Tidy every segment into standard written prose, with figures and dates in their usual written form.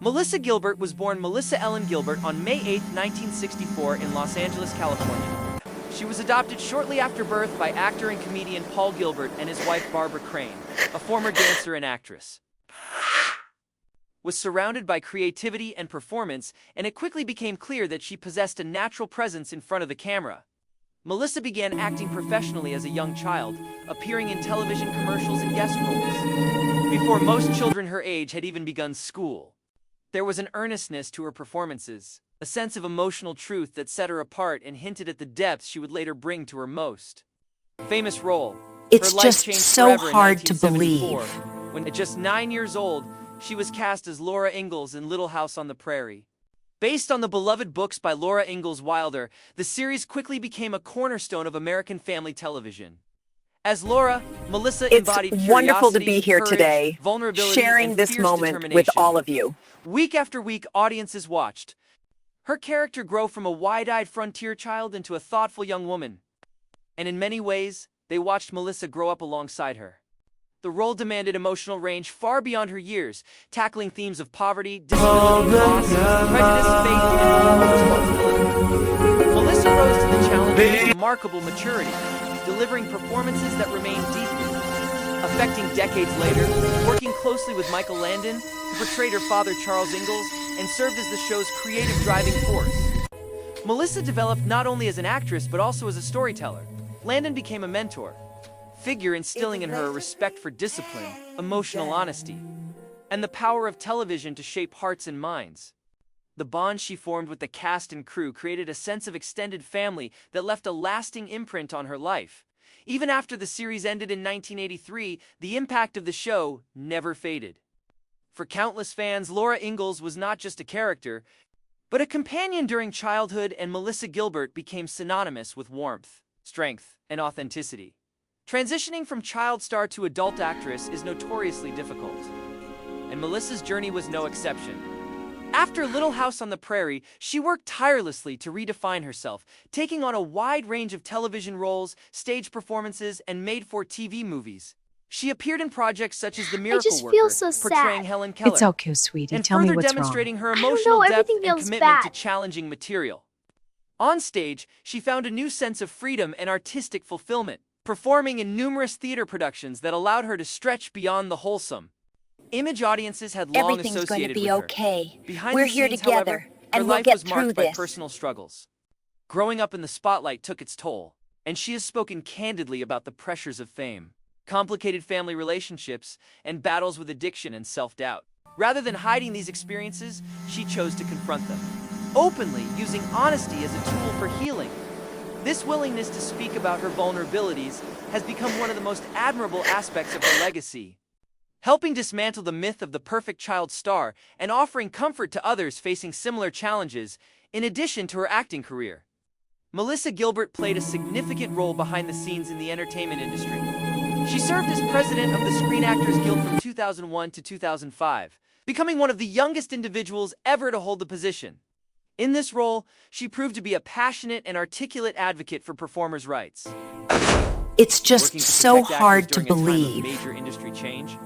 Melissa Gilbert was born Melissa Ellen Gilbert on May 8, 1964 in Los Angeles, California. She was adopted shortly after birth by actor and comedian Paul Gilbert and his wife Barbara Crane, a former dancer and actress. Was surrounded by creativity and performance, and it quickly became clear that she possessed a natural presence in front of the camera. Melissa began acting professionally as a young child, appearing in television commercials and guest roles, before most children her age had even begun school. There was an earnestness to her performances, a sense of emotional truth that set her apart and hinted at the depths she would later bring to her most famous role. It's Her life just changed so forever in hard to 1974, believe. when at just 9 years old, she was cast as Laura Ingalls in Little House on the Prairie. Based on the beloved books by Laura Ingalls Wilder, the series quickly became a cornerstone of American family television. As Laura, Melissa It's embodied wonderful to curiosity, be here courage, today, vulnerability, sharing and this fierce moment determination. with all of you. Week after week, audiences watched her character grow from a wide-eyed frontier child into a thoughtful young woman. And in many ways, they watched Melissa grow up alongside her. The role demanded emotional range far beyond her years, tackling themes of poverty, disability, loss, prejudice, faith, and moral responsibility. Melissa rose to the challenge with remarkable maturity, delivering performances that remain deeply affecting decades later, working closely with Michael Landon, who portrayed her father Charles Ingalls, and served as the show's creative driving force. Melissa developed not only as an actress but also as a storyteller. Landon became a mentor figure, instilling in her a respect for discipline, emotional honesty, and the power of television to shape hearts and minds. The bond she formed with the cast and crew created a sense of extended family that left a lasting imprint on her life. Even after the series ended in 1983, the impact of the show never faded. For countless fans, Laura Ingalls was not just a character, but a companion during childhood, and Melissa Gilbert became synonymous with warmth, strength, and authenticity. Transitioning from child star to adult actress is notoriously difficult, and Melissa's journey was no exception. After Little House on the Prairie, she worked tirelessly to redefine herself, taking on a wide range of television roles, stage performances, and made-for-TV movies. She appeared in projects such as The Miracle just Worker, feel so portraying sad. Helen Keller, It's okay, sweetie. and Tell me further what's wrong. demonstrating her I don't emotional know, depth everything and feels commitment to bad. challenging material. On stage, she found a new sense of freedom and artistic fulfillment, performing in numerous theater productions that allowed her to stretch beyond the wholesome image audiences had long Everything's going to associated be with her. okay. Behind We're the here scenes, together, however, her and we'll life get was marked through by this. personal struggles. Growing up in the spotlight took its toll, and she has spoken candidly about the pressures of fame, complicated family relationships, and battles with addiction and self-doubt. Rather than hiding these experiences, she chose to confront them, openly, using honesty as a tool for healing. This willingness to speak about her vulnerabilities has become one of the most admirable aspects of her legacy, helping dismantle the myth of the perfect child star and offering comfort to others facing similar challenges, in addition to her acting career. Melissa Gilbert played a significant role behind the scenes in the entertainment industry. She served as president of the Screen Actors Guild from 2001 to 2005, becoming one of the youngest individuals ever to hold the position. In this role, she proved to be a passionate and articulate advocate for performers' rights. It's just Working to so protect actors hard to during a time of believe. major industry change,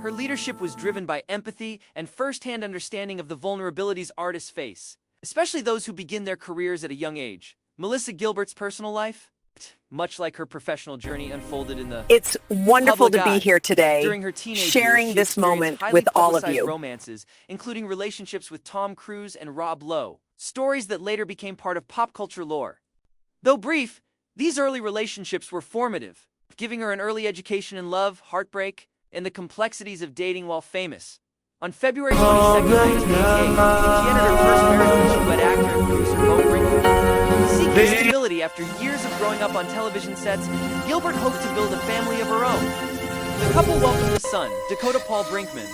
her leadership was driven by empathy and first-hand understanding of the vulnerabilities artists face, especially those who begin their careers at a young age. Melissa Gilbert's personal life, much like her professional journey, unfolded in the It's wonderful public to be eye. here today, During her teenage years, sharing she this experienced moment highly with all of publicized you. romances, including relationships with Tom Cruise and Rob Lowe, stories that later became part of pop culture lore. Though brief, these early relationships were formative, giving her an early education in love, heartbreak, and the complexities of dating while famous. On February 22, 1988, she entered her first marriage when she wed actor and producer Bo Brinkman. Seeking stability after years of growing up on television sets, Gilbert hoped to build a family of her own. The couple welcomed a son, Dakota Paul Brinkman,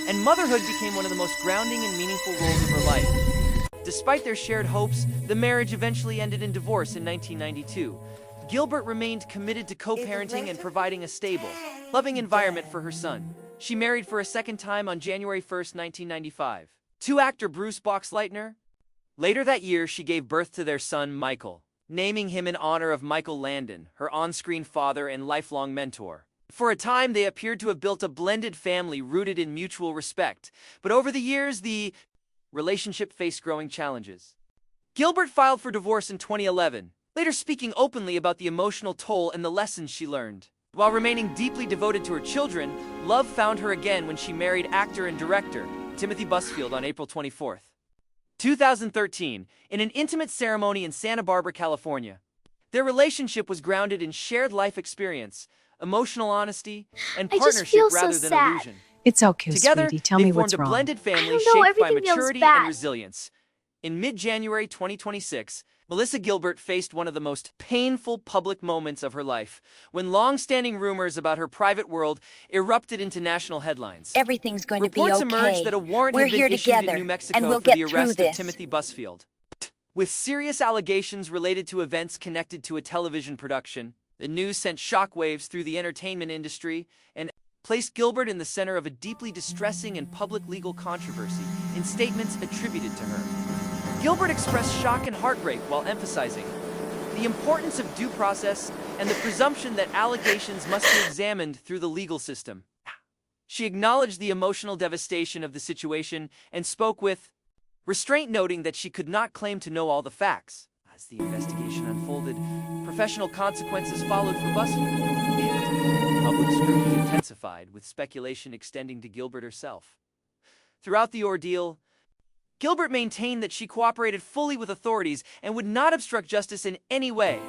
and motherhood became one of the most grounding and meaningful roles of her life. Despite their shared hopes, the marriage eventually ended in divorce in 1992. Gilbert remained committed to co-parenting and providing a stable, loving environment for her son. She married for a second time on January 1, 1995, to actor Bruce Boxleitner. Later that year, she gave birth to their son, Michael, naming him in honor of Michael Landon, her on-screen father and lifelong mentor. For a time, they appeared to have built a blended family rooted in mutual respect, but over the years, the relationship faced growing challenges. Gilbert filed for divorce in 2011, later speaking openly about the emotional toll and the lessons she learned. While remaining deeply devoted to her children, love found her again when she married actor and director Timothy Busfield on April 24, 2013, in an intimate ceremony in Santa Barbara, California. Their relationship was grounded in shared life experience, emotional honesty, and I just partnership feel so rather than sad. illusion. It's okay, Together, sweetie. Tell they me formed what's a wrong. blended family I don't know, shaped by everything feels maturity bad. and resilience. In mid-January 2026, Melissa Gilbert faced one of the most painful public moments of her life, when long-standing rumors about her private world erupted into national headlines. Everything's going Reports to be okay. emerged that a warrant We're had been here issued together, in New and Mexico we'll for get the through arrest of this. Timothy Busfield. With serious allegations related to events connected to a television production, the news sent shockwaves through the entertainment industry and placed Gilbert in the center of a deeply distressing and public legal controversy in statements attributed to her. Gilbert expressed shock and heartbreak while emphasizing the importance of due process and the presumption that allegations must be examined through the legal system. She acknowledged the emotional devastation of the situation and spoke with restraint, noting that she could not claim to know all the facts. As the investigation unfolded, professional consequences followed for Busfield, and public scrutiny intensified, with speculation extending to Gilbert herself. Throughout the ordeal, Gilbert maintained that she cooperated fully with authorities and would not obstruct justice in any way.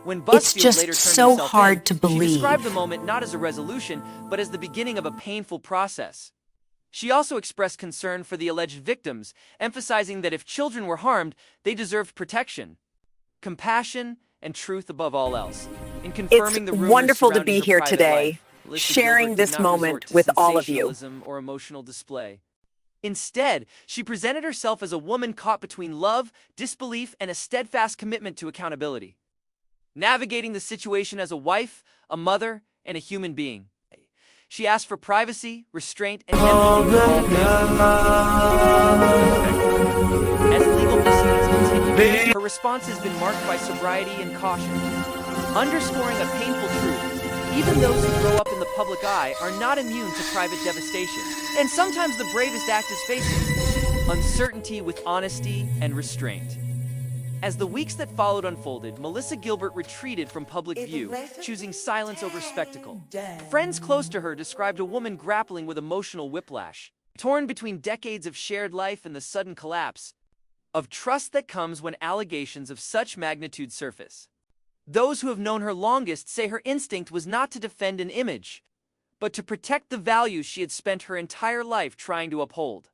When It's Busfield just later turned so himself hard in, to she believe. described the moment not as a resolution, but as the beginning of a painful process. She also expressed concern for the alleged victims, emphasizing that if children were harmed, they deserved protection, compassion, and truth above all else. In confirming the It's rumors wonderful to surrounding be her here private today, life, Melissa sharing Gilbert did this not resort moment to with all of you. sensationalism or emotional display. Instead, she presented herself as a woman caught between love, disbelief, and a steadfast commitment to accountability, navigating the situation as a wife, a mother, and a human being. She asked for privacy, restraint, and empathy for all victims. As legal proceedings continue, her response has been marked by sobriety and caution, underscoring a painful truth. Even those who grow up in the public eye are not immune to private devastation. And sometimes the bravest act is facing uncertainty with honesty and restraint. As the weeks that followed unfolded, Melissa Gilbert retreated from public view, choosing silence over spectacle. Friends close to her described a woman grappling with emotional whiplash, torn between decades of shared life and the sudden collapse of trust that comes when allegations of such magnitude surface. Those who have known her longest say her instinct was not to defend an image, but to protect the values she had spent her entire life trying to uphold.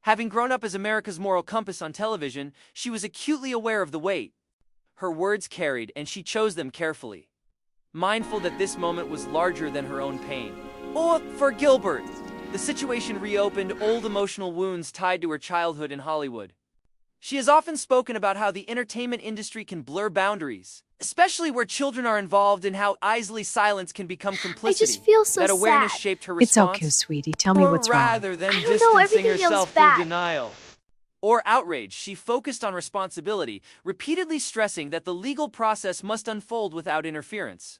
Having grown up as America's moral compass on television, she was acutely aware of the weight her words carried, and she chose them carefully, mindful that this moment was larger than her own pain. Oh, for Gilbert, the situation reopened old emotional wounds tied to her childhood in Hollywood. She has often spoken about how the entertainment industry can blur boundaries, especially where children are involved, and how easily silence can become complicity. I just feel so that awareness sad. shaped her It's response. okay, sweetie. Tell me what's wrong. Rather than I don't know, distancing everything feels herself bad. through denial or outrage, she focused on responsibility, repeatedly stressing that the legal process must unfold without interference.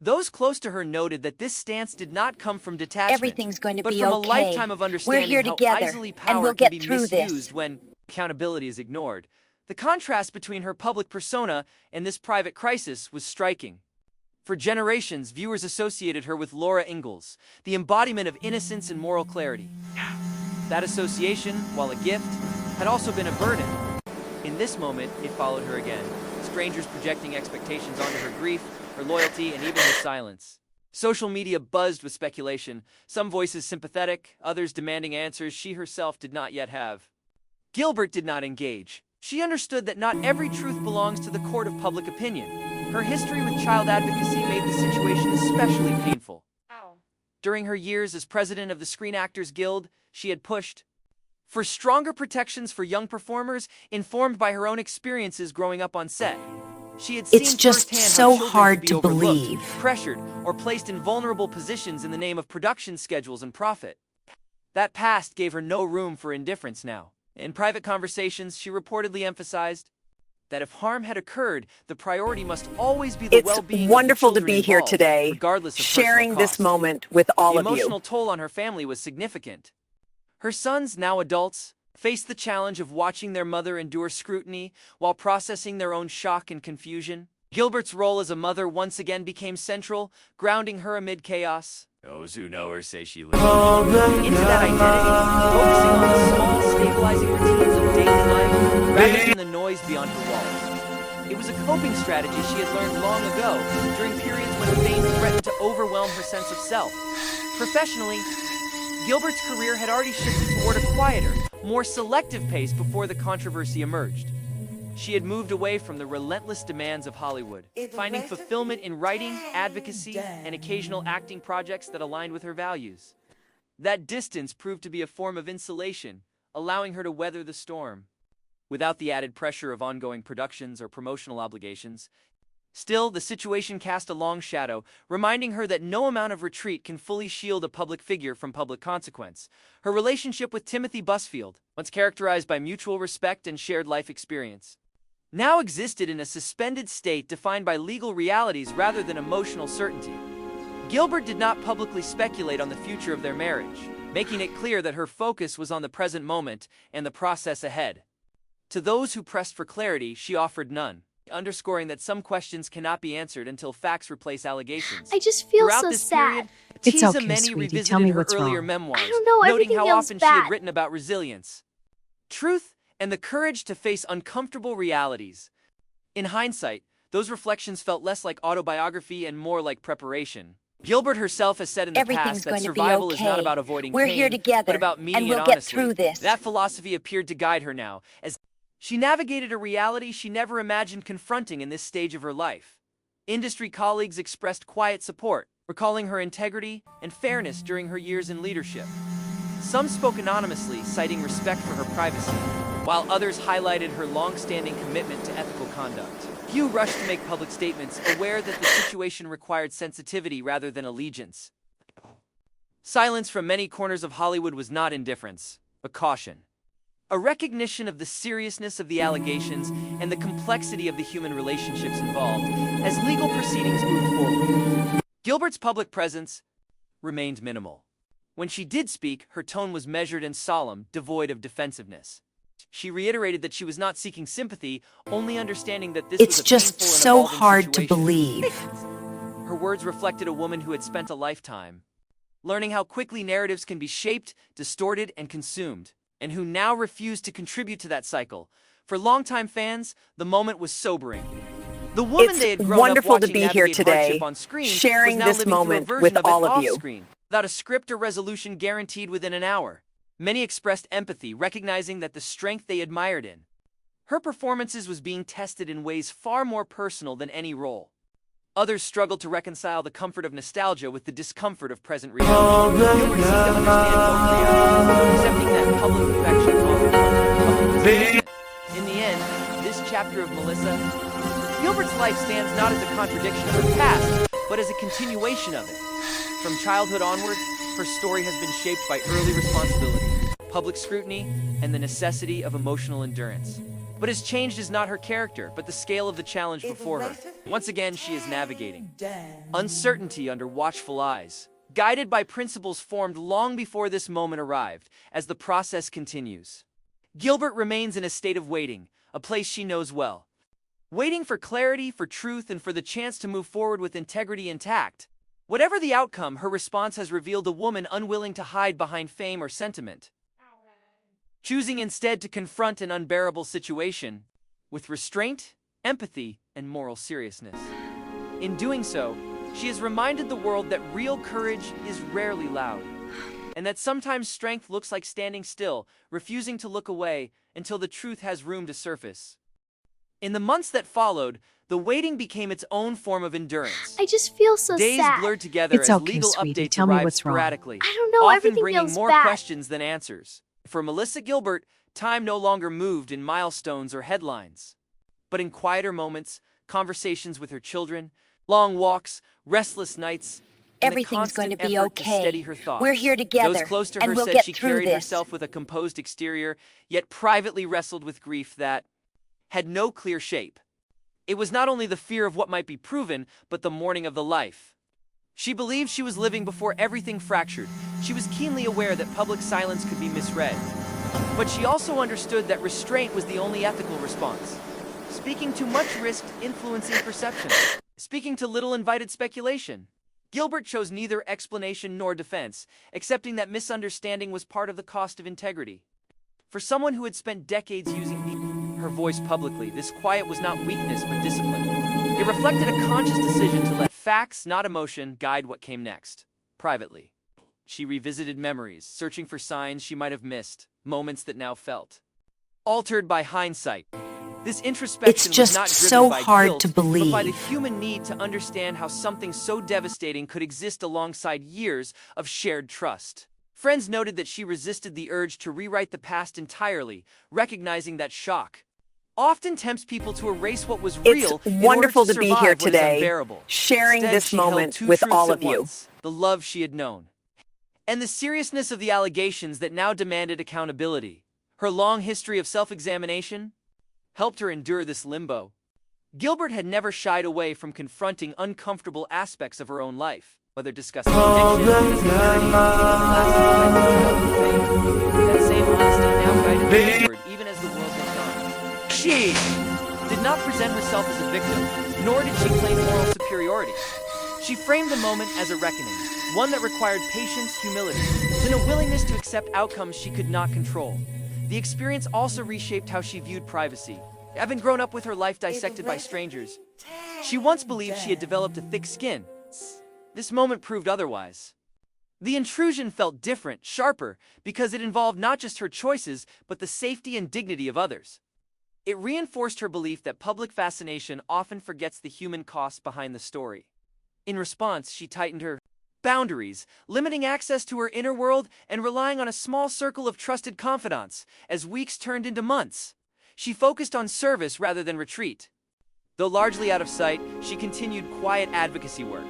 Those close to her noted that this stance did not come from detachment, Everything's going to but be from okay. a lifetime of understanding We're here how together, easily and power we'll can get be through this. misused when accountability is ignored. The contrast between her public persona and this private crisis was striking. For generations, viewers associated her with Laura Ingalls, the embodiment of innocence and moral clarity. That association, while a gift, had also been a burden. In this moment, it followed her again, strangers projecting expectations onto her grief, her loyalty, and even her silence. Social media buzzed with speculation, some voices sympathetic, others demanding answers she herself did not yet have. Gilbert did not engage. She understood that not every truth belongs to the court of public opinion. Her history with child advocacy made the situation especially painful. During her years as president of the Screen Actors Guild, she had pushed for stronger protections for young performers, informed by her own experiences growing up on set. She had seen It's just firsthand so how children hard could be to overlooked, believe. pressured, or placed in vulnerable positions in the name of production schedules and profit. That past gave her no room for indifference now. In private conversations, she reportedly emphasized that if harm had occurred, the priority must always be the It's well-being of the wonderful to children be here involved, today, regardless of sharing personal this cost. moment with all The of you. emotional toll on her family was significant. Her sons, now adults, faced the challenge of watching their mother endure scrutiny while processing their own shock and confusion. Gilbert's role as a mother once again became central, grounding her amid chaos. Those who know her say she lives into that identity, focusing on the small, stabilizing routines of daily life rather than the noise beyond her walls. It was a coping strategy she had learned long ago during periods when fame threatened to overwhelm her sense of self. Professionally, Gilbert's career had already shifted toward a quieter, more selective pace before the controversy emerged. She had moved away from the relentless demands of Hollywood, finding fulfillment in writing, advocacy, and occasional acting projects that aligned with her values. That distance proved to be a form of insulation, allowing her to weather the storm, without the added pressure of ongoing productions or promotional obligations. Still, the situation cast a long shadow, reminding her that no amount of retreat can fully shield a public figure from public consequence. Her relationship with Timothy Busfield, once characterized by mutual respect and shared life experience, now existed in a suspended state defined by legal realities rather than emotional certainty. Gilbert did not publicly speculate on the future of their marriage, making it clear that her focus was on the present moment and the process ahead. To those who pressed for clarity, she offered none, underscoring that some questions cannot be answered until facts replace allegations. I just feel Throughout so this sad. period, It's Tisa okay, Many sweetie. revisited Tell me her what's earlier wrong. memoirs, I don't know, noting everything how feels often she had bad. written about resilience, truth, and the courage to face uncomfortable realities. In hindsight, those reflections felt less like autobiography and more like preparation. Gilbert herself has said in the Everything's past that going to be survival is not okay. about avoiding We're pain, here together, but about meeting and we'll it get honestly. through this. That philosophy appeared to guide her now, as she navigated a reality she never imagined confronting in this stage of her life. Industry colleagues expressed quiet support, recalling her integrity and fairness during her years in leadership. Some spoke anonymously, citing respect for her privacy, while others highlighted her long-standing commitment to ethical conduct. Few rushed to make public statements, aware that the situation required sensitivity rather than allegiance. Silence from many corners of Hollywood was not indifference, but caution. A recognition of the seriousness of the allegations and the complexity of the human relationships involved as legal proceedings moved forward. Gilbert's public presence remained minimal. When she did speak, her tone was measured and solemn, devoid of defensiveness. She reiterated that she was not seeking sympathy, only understanding that this It's was a just painful and so evolving hard to situation. believe. Her words reflected a woman who had spent a lifetime learning how quickly narratives can be shaped, distorted, and consumed, and who now refused to contribute to that cycle. For longtime fans, the moment was sobering. The woman they had It's grown wonderful up to watching be here navigate today, hardship on screen sharing was now this living moment through a with version of all it of off you. screen, without a script or resolution guaranteed within an hour. Many expressed empathy, recognizing that the strength they admired in her performances was being tested in ways far more personal than any role. Others struggled to reconcile the comfort of nostalgia with the discomfort of present reality. Gilbert seemed to understand both realities, accepting that public affection often comes with public resentment. In the end, this chapter of Melissa, Gilbert's life stands not as a contradiction of her past, but as a continuation of it. From childhood onward, her story has been shaped by early responsibility, public scrutiny, and the necessity of emotional endurance. What has changed is not her character, but the scale of the challenge before her. Once again, she is navigating uncertainty under watchful eyes, guided by principles formed long before this moment arrived. As the process continues, Gilbert remains in a state of waiting, a place she knows well. Waiting for clarity, for truth, and for the chance to move forward with integrity intact. Whatever the outcome, her response has revealed a woman unwilling to hide behind fame or sentiment, choosing instead to confront an unbearable situation with restraint, empathy, and moral seriousness. In doing so, she has reminded the world that real courage is rarely loud, and that sometimes strength looks like standing still, refusing to look away until the truth has room to surface. In the months that followed, the waiting became its own form of endurance. I just feel so Days sad. blurred together It's as okay, legal sweetie. updates Tell me arrived what's wrong. sporadically, I don't know, often everything bringing feels more bad. questions than answers. For Melissa Gilbert, time no longer moved in milestones or headlines, but in quieter moments, conversations with her children, long walks, restless nights, and the Everything's going to constant be effort to okay. steady her thoughts. We're here together, Those close to her and we'll said get she through carried this. herself with a composed exterior, yet privately wrestled with grief that, had no clear shape. It was not only the fear of what might be proven, but the mourning of the life. She believed she was living before everything fractured. She was keenly aware that public silence could be misread. But she also understood that restraint was the only ethical response. Speaking too much risked influencing perception. Speaking too little invited speculation. Gilbert chose neither explanation nor defense, accepting that misunderstanding was part of the cost of integrity. For someone who had spent decades using her voice publicly, this quiet was not weakness but discipline. It reflected a conscious decision to let facts, not emotion, guide what came next. Privately, she revisited memories, searching for signs she might have missed, moments that now felt altered by hindsight. This introspection It's just was not driven so by hard guilt, to but by the believe. human need to understand how something so devastating could exist alongside years of shared trust. Friends noted that she resisted the urge to rewrite the past entirely, recognizing that shock often tempts people to erase what was real It's in wonderful order to to be survive here what is today, unbearable. sharing Instead, this she held moment two with truths all at of you. once: the love she had known, and the seriousness of the allegations that now demanded accountability. Her long history of self-examination helped her endure this limbo. Gilbert had never shied away from confronting uncomfortable aspects of her own life, whether discussing addiction, insecurity, or lasting fame. That same honesty now guided her forward, even as the world looked on. She did not present herself as a victim, nor did she claim moral superiority. She framed the moment as a reckoning, one that required patience, humility, and a willingness to accept outcomes she could not control. The experience also reshaped how she viewed privacy. Having grown up with her life dissected by strangers, she once believed she had developed a thick skin. This moment proved otherwise. The intrusion felt different, sharper, because it involved not just her choices, but the safety and dignity of others. It reinforced her belief that public fascination often forgets the human cost behind the story. In response, she tightened her boundaries, limiting access to her inner world and relying on a small circle of trusted confidants. As weeks turned into months, she focused on service rather than retreat. Though largely out of sight, she continued quiet advocacy work,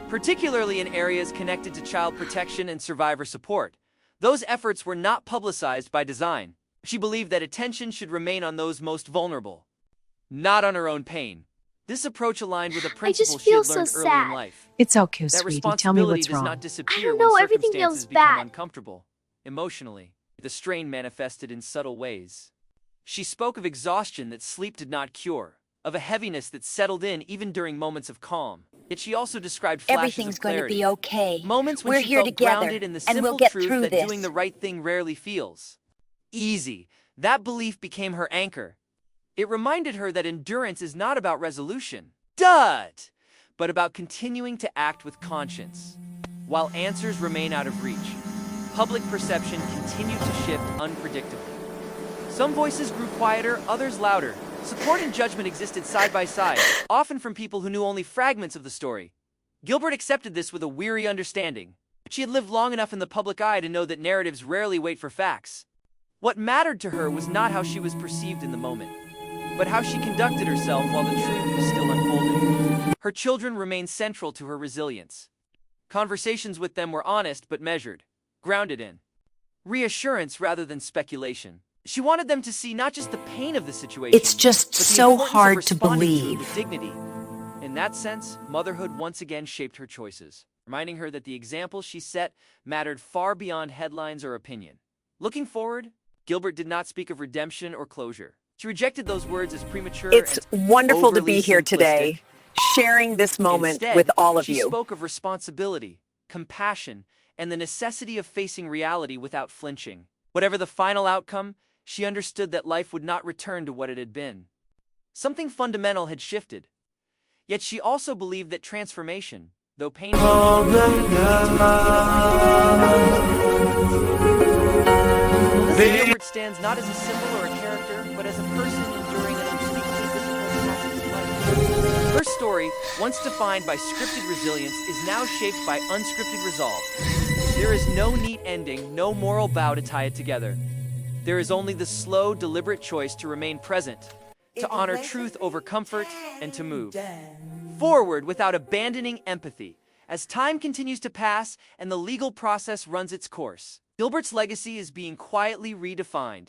particularly in areas connected to child protection and survivor support. Those efforts were not publicized by design. She believed that attention should remain on those most vulnerable, not on her own pain. This approach aligned with a I principle just she feel had so learned early in sad. life. It's okay, That sweetie. Tell me responsibility what's does not wrong. disappear don't when know, everything circumstances feels become bad. uncomfortable. Emotionally, the strain manifested in subtle ways. She spoke of exhaustion that sleep did not cure, of a heaviness that settled in even during moments of calm. Yet she also described flashes Everything's of going to clarity, be okay. moments when We're she here felt together, grounded in the and we'll simple get truth through that this. doing the right thing rarely feels easy. That belief became her anchor. It reminded her that endurance is not about resolution, but about continuing to act with conscience. While answers remain out of reach, public perception continued to shift unpredictably. Some voices grew quieter, others louder. Support and judgment existed side by side, often from people who knew only fragments of the story. Gilbert accepted this with a weary understanding. She had lived long enough in the public eye to know that narratives rarely wait for facts. What mattered to her was not how she was perceived in the moment, but how she conducted herself while the truth was still unfolding. Her children remained central to her resilience. Conversations with them were honest but measured, grounded in reassurance rather than speculation. She wanted them to see not just the pain of the situation, It's just but the so importance of hard to responding to it believe. with dignity. In that sense, motherhood once again shaped her choices, reminding her that the example she set mattered far beyond headlines or opinion. Looking forward, Gilbert did not speak of redemption or closure. She rejected those words as premature It's and wonderful to overly be here today, simplistic. sharing this moment with Instead, all of she you. spoke of responsibility, compassion, and the necessity of facing reality without flinching. Whatever the final outcome, she understood that life would not return to what it had been. Something fundamental had shifted. Yet she also believed that transformation, though painful, Melissa Gilbert stands not as a symbol or a character, but as a person enduring an unspeakably difficult passage of life. Her story, once defined by scripted resilience, is now shaped by unscripted resolve. There is no neat ending, no moral bow to tie it together. There is only the slow, deliberate choice to remain present, to honor truth over comfort, and to move forward without abandoning empathy. As time continues to pass and the legal process runs its course, Gilbert's legacy is being quietly redefined.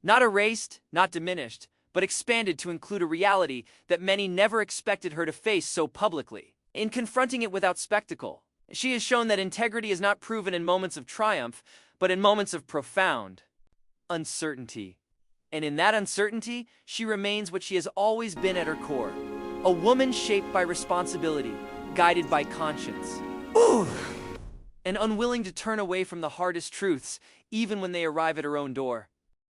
Not erased, not diminished, but expanded to include a reality that many never expected her to face so publicly. In confronting it without spectacle, she has shown that integrity is not proven in moments of triumph, but in moments of profound uncertainty. And in that uncertainty, she remains what she has always been at her core. A woman shaped by responsibility, guided by conscience. Ooh! And unwilling to turn away from the hardest truths, even when they arrive at her own door.